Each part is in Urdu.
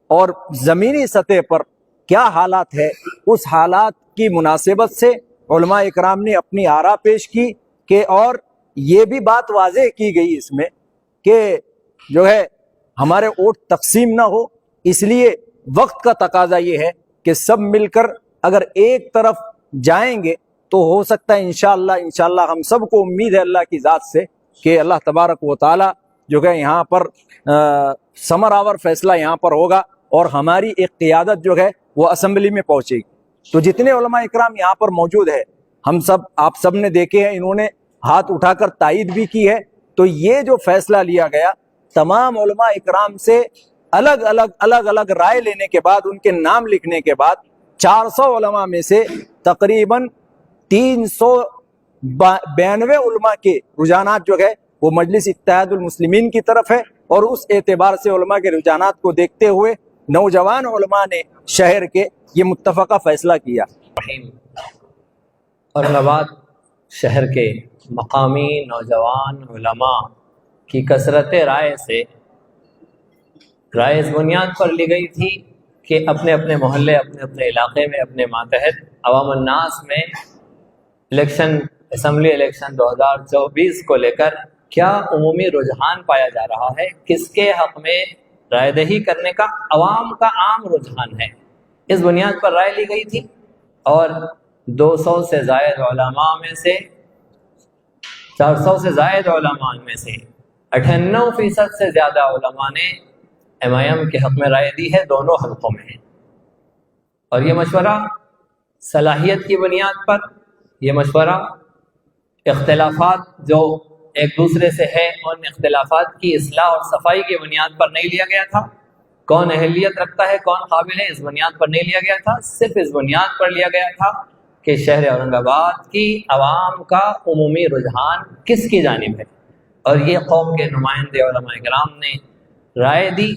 اور زمینی سطح پر کیا حالات ہے، اس حالات کی مناسبت سے علماء اکرام نے اپنی آراء پیش کی کہ اور یہ بھی بات واضح کی گئی اس میں کہ جو ہے ہمارے ووٹ تقسیم نہ ہو، اس لیے وقت کا تقاضا یہ ہے کہ سب مل کر اگر ایک طرف جائیں گے تو ہو سکتا ہے انشاءاللہ ہم سب کو امید ہے اللہ کی ذات سے کہ اللہ تبارک و تعالی جو ہے یہاں پر ثمر آور فیصلہ یہاں پر ہوگا اور ہماری ایک قیادت جو ہے وہ اسمبلی میں پہنچے گی۔ تو جتنے علماء اکرام یہاں پر موجود ہے، ہم سب آپ سب نے دیکھے ہیں، انہوں نے ہاتھ اٹھا کر تائید بھی کی ہے۔ تو یہ جو فیصلہ لیا گیا، تمام علماء اکرام سے الگ الگ رائے لینے کے بعد، ان کے نام لکھنے کے بعد 400 علماء میں سے تقریباً 392 علماء کے رجحانات جو ہے وہ مجلس اتحاد المسلمین کی طرف ہے، اور اس اعتبار سے علماء کے رجحانات کو دیکھتے ہوئے نوجوان علماء نے شہر کے یہ متفقہ فیصلہ کیا۔ اورنگ آباد شہر کے مقامی نوجوان علماء کی کثرت رائے سے رائے اس بنیاد پر لی گئی تھی کہ اپنے اپنے محلے، اپنے اپنے علاقے میں، اپنے ماتحت عوام الناس میں اسمبلی الیکشن 2024 کو لے کر کیا عمومی رجحان پایا جا رہا ہے، کس کے حق میں رائے دہی کرنے کا عوام کا عام رجحان ہے، اس بنیاد پر رائے لی گئی تھی۔ اور 200 سے زائد علماء میں سے 400 سے زائد علماء میں سے 98% سے زیادہ علماء نے MIM کے حق میں رائے دی ہے، دونوں حلقوں میں ہے۔ اور یہ مشورہ صلاحیت کی بنیاد پر، یہ مشورہ اختلافات جو ایک دوسرے سے ہے ان اختلافات کی اصلاح اور صفائی کی بنیاد پر نہیں لیا گیا تھا، کون اہلیت رکھتا ہے، کون قابل ہے، اس بنیاد پر نہیں لیا گیا تھا، صرف اس بنیاد پر لیا گیا تھا کہ شہر اورنگ آباد کی عوام کا عمومی رجحان کس کی جانب ہے۔ اور یہ قوم کے نمائندے علماء کرام نے رائے دی،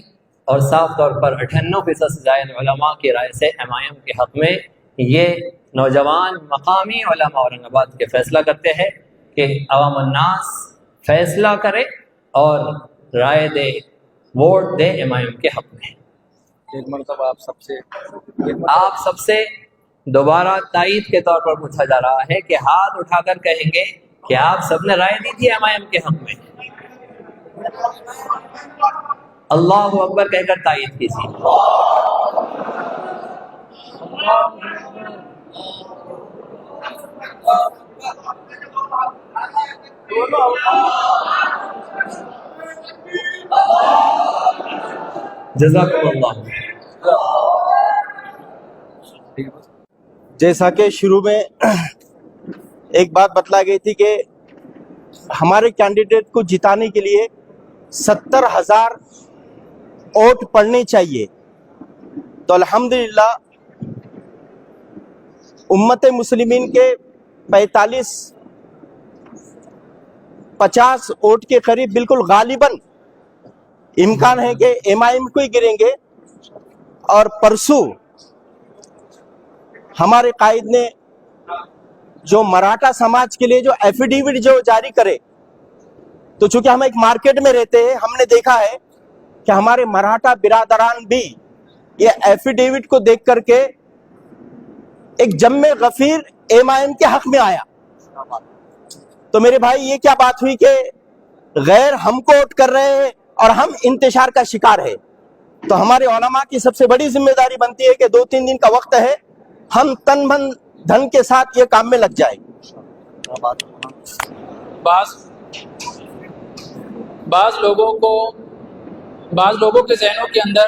اور صاف طور پر 98% سے زائد علماء کی رائے سے MIM کے حق میں یہ نوجوان مقامی علماء اورنگ آباد کے فیصلہ کرتے ہیں کہ عوام الناس فیصلہ کرے اور رائے دے، ووٹ دے MIM کے حق میں۔ ایک مرتبہ آپ سب سے دوبارہ تائید کے طور پر پوچھا جا رہا ہے کہ ہاتھ اٹھا کر کہیں گے کہ آپ سب نے رائے دی تھی MIM کے حق میں؟ اللہ اکبر کہہ کر تائید کیجیے۔ جزاکم اللہ۔ جیسا کہ شروع میں ایک بات بتلا گئی تھی کہ ہمارے کینڈیڈیٹ کو جتانے کے لیے 70,000 ووٹ پڑنے چاہیے، تو الحمدللہ امت مسلمین کے 50 ووٹ کے قریب بالکل غالباً امکان ہے کہ MIM کو ہی گریں گے۔ اور پرسوں ہمارے قائد نے جو مراٹھا سماج کے لیے جو ایفیڈیوٹ جو جاری کرے، تو چونکہ ہم ایک مارکیٹ میں رہتے ہیں، ہم نے دیکھا ہے کہ ہمارے مراٹھا برادران بھی یہ ایفیڈیوٹ کو دیکھ کر کے ایک جم غفیر MIM کے حق میں آیا۔ تو میرے بھائی یہ کیا بات ہوئی کہ غیر ہم کو ووٹ کر رہے ہیں اور ہم انتشار کا شکار ہے؟ تو ہمارے علماء کی سب سے بڑی ذمہ داری بنتی ہے کہ 2-3 دن کا وقت ہے، ہم تن من دھن کے ساتھ یہ کام میں لگ جائیں۔ بعض لوگوں کے ذہنوں کے اندر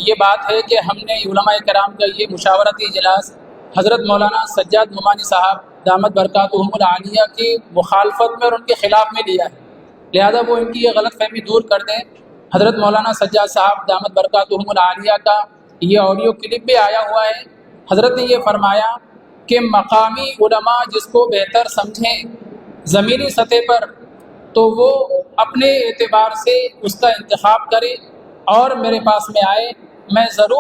یہ بات ہے کہ ہم نے علماء کرام کا یہ مشاورتی اجلاس حضرت مولانا سجاد نعمانی صاحب دامت برکاتہم العالیہ کی مخالفت میں اور ان کے خلاف میں لیا ہے، لہذا وہ ان کی یہ غلط فہمی دور کر دیں۔ حضرت مولانا سجاد صاحب دامت برکاتہم العالیہ کا یہ آڈیو کلپ بھی آیا ہوا ہے۔ حضرت نے یہ فرمایا کہ مقامی علماء جس کو بہتر سمجھیں زمینی سطح پر تو وہ اپنے اعتبار سے اس کا انتخاب کرے اور میرے پاس میں آئے، میں ضرور